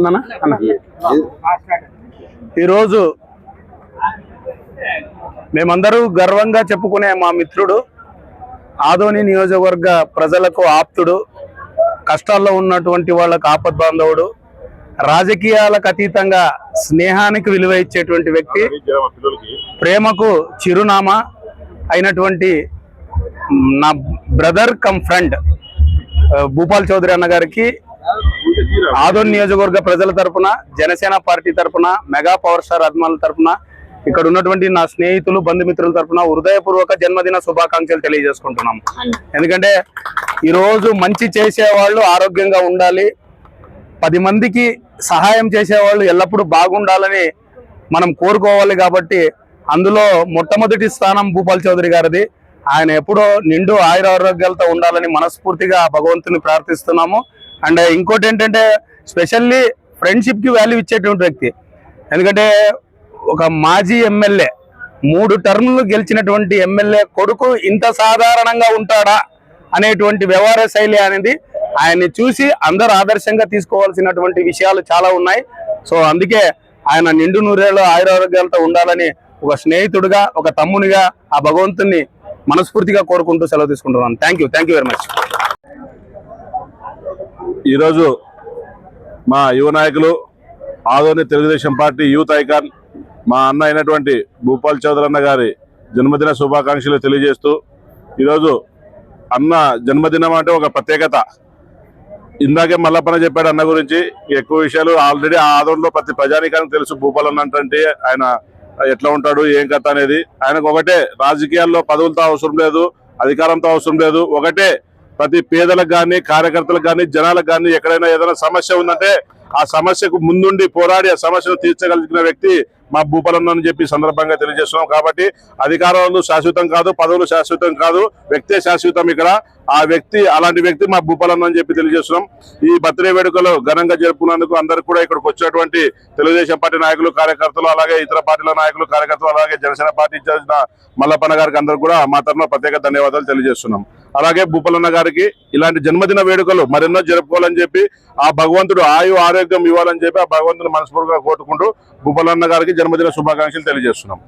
ఉందన్న అన్న ఈరోజు మేమందరూ గర్వంగా చెప్పుకునే మా మిత్రుడు ఆదోని నియోజకవర్గ ప్రజలకు ఆప్తుడు, కష్టాల్లో ఉన్నటువంటి వాళ్ళకు ఆపద్బాంధవుడు, రాజకీయాలకు అతీతంగా స్నేహానికి విలువ ఇచ్చేటువంటి వ్యక్తి, ప్రేమకు చిరునామా అయినటువంటి నా brother come friend Bhupal Chowdary అన్న గారికి ఆదోని నియోజకవర్గ ప్రజల తరపున, జనసేన పార్టీ తరపున, మెగా పవర్ స్టార్ అభిమానుల తరపున, ఇక్కడ ఉన్నటువంటి నా స్నేహితులు బంధుమిత్రుల తరపున హృదయపూర్వక జన్మదిన శుభాకాంక్షలు తెలియజేసుకుంటున్నాం. ఎందుకంటే ఈరోజు మంచి చేసేవాళ్ళు ఆరోగ్యంగా ఉండాలి, 10 మందికి సహాయం చేసేవాళ్ళు ఎల్లప్పుడూ బాగుండాలని మనం కోరుకోవాలి. కాబట్టి అందులో మొట్టమొదటి స్థానం భూపాల్ చౌదరి గారిది. ఆయన ఎప్పుడో నిండు ఆయురారోగ్యాలతో ఉండాలని మనస్ఫూర్తిగా భగవంతుని ప్రార్థిస్తున్నాము. అండ్ ఇంకోటి ఏంటంటే స్పెషల్లీ ఫ్రెండ్షిప్కి వాల్యూ ఇచ్చేటువంటి వ్యక్తి. ఎందుకంటే ఒక మాజీ ఎమ్మెల్యే 3 టర్ములు గెలిచినటువంటి ఎమ్మెల్యే కొడుకు ఇంత సాధారణంగా ఉంటాడా అనేటువంటి వ్యవహార శైలి అనేది ఆయన్ని చూసి అందరూ ఆదర్శంగా తీసుకోవాల్సినటువంటి విషయాలు చాలా ఉన్నాయి. సో అందుకే ఆయన నిండు నూరేళ్ళు ఆయురారోగ్యాలతో ఉండాలని ఒక స్నేహితుడిగా, ఒక తమ్మునిగా ఆ భగవంతుని మనస్ఫూర్తిగా కోరుకుంటూ సెలవు తీసుకుంటున్నాను. Thank you very much. ఈరోజు మా యువ నాయకులు, Adoni Telugu Desam party youth icon మా అన్న అయినటువంటి భూపాల్ చౌదరి అన్న గారి జన్మదిన శుభాకాంక్షలు తెలియజేస్తూ, ఈరోజు అన్న జన్మదినం అంటే ఒక ప్రత్యేకత. ఇందాకే మల్లప్పన చెప్పాడు అన్న గురించి. ఎక్కువ విషయాలు ఆల్రెడీ ఆదోనిలో ప్రతి ప్రజానికానికి తెలుసు. భూపాల్ అన్న అంటే ఆయన ఎట్లా ఉంటాడు, ఏం కథ అనేది. ఆయనకు ఒకటే, రాజకీయాల్లో పదవులతో అవసరం లేదు, అధికారంతో అవసరం లేదు. ఒకటే, ప్రతి పేదలకు కానీ, కార్యకర్తలకు కానీ, జనాలకు కానీ ఎక్కడైనా ఏదైనా సమస్య ఉందంటే ఆ సమస్యకు ముందుండి పోరాడి ఆ సమస్యను తీర్చగలిగిన వ్యక్తి మా భూపాల్ అన్న అని చెప్పి సందర్భంగా తెలియజేస్తున్నాం. కాబట్టి అధికారాలు శాశ్వతం కాదు, పదవులు శాశ్వతం కాదు, వ్యక్తే శాశ్వతం. ఇక్కడ ఆ వ్యక్తి, అలాంటి వ్యక్తి మా భూపాల్ అన్న అని చెప్పి తెలియజేస్తున్నాం. ఈ బర్త్డే వేడుకలు ఘనంగా జరుపుకున్నందుకు అందరికి కూడా ఇక్కడికి వచ్చినటువంటి తెలుగుదేశం పార్టీ నాయకులు, కార్యకర్తలు, అలాగే ఇతర పార్టీల నాయకులు, కార్యకర్తలు, అలాగే జనసేన పార్టీ ఇన్ఛార్జ్ మల్లప్పన్న గారికి అందరూ కూడా మా తరఫున ప్రత్యేక ధన్యవాదాలు తెలియజేస్తున్నాం. అలాగే భూపాల్ అన్న గారికి ఇలాంటి జన్మదిన వేడుకలు మరెన్నో జరుపుకోవాలని చెప్పి, ఆ భగవంతుడు ఆయు ఆరోగ్యం ఇవ్వాలని చెప్పి ఆ భగవంతుని మనస్ఫూర్తిగా కోరుకుంటూ భూపాల్ అన్న గారికి జన్మదిన శుభాకాంక్షలు తెలియజేస్తున్నాం.